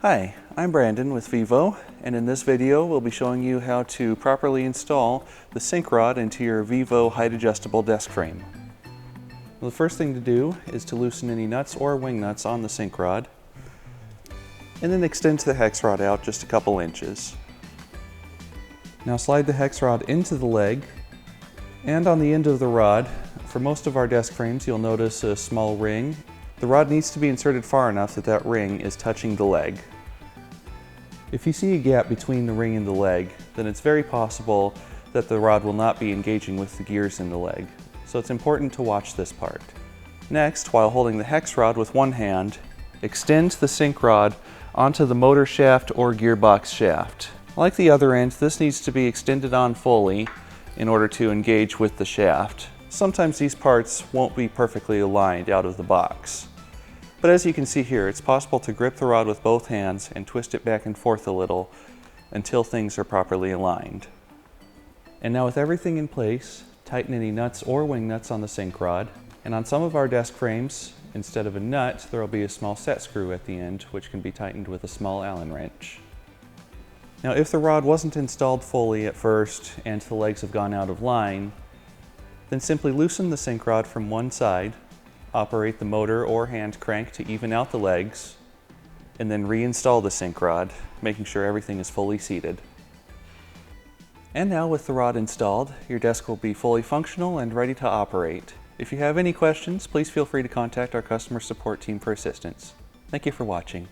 Hi, I'm Brandon with Vivo, and in this video we'll be showing you how to properly install the sink rod into your Vivo height adjustable desk frame. Well, the first thing to do is to loosen any nuts or wing nuts on the sink rod, and then extend the hex rod out just a couple inches. Now slide the hex rod into the leg, and on the end of the rod, for most of our desk frames you'll notice a small ring. The rod needs to be inserted far enough that that ring is touching the leg. If you see a gap between the ring and the leg, then it's very possible that the rod will not be engaging with the gears in the leg. So it's important to watch this part. Next, while holding the hex rod with one hand, extend the sink rod onto the motor shaft or gearbox shaft. Like the other end, this needs to be extended on fully in order to engage with the shaft. Sometimes these parts won't be perfectly aligned out of the box. But as you can see here, it's possible to grip the rod with both hands and twist it back and forth a little until things are properly aligned. And now with everything in place, tighten any nuts or wing nuts on the sink rod. And on some of our desk frames, instead of a nut, there will be a small set screw at the end, which can be tightened with a small Allen wrench. Now if the rod wasn't installed fully at first and the legs have gone out of line, then simply loosen the sink rod from one side, operate the motor or hand crank to even out the legs, and then reinstall the sink rod, making sure everything is fully seated. And now with the rod installed, your desk will be fully functional and ready to operate. If you have any questions, please feel free to contact our customer support team for assistance. Thank you for watching.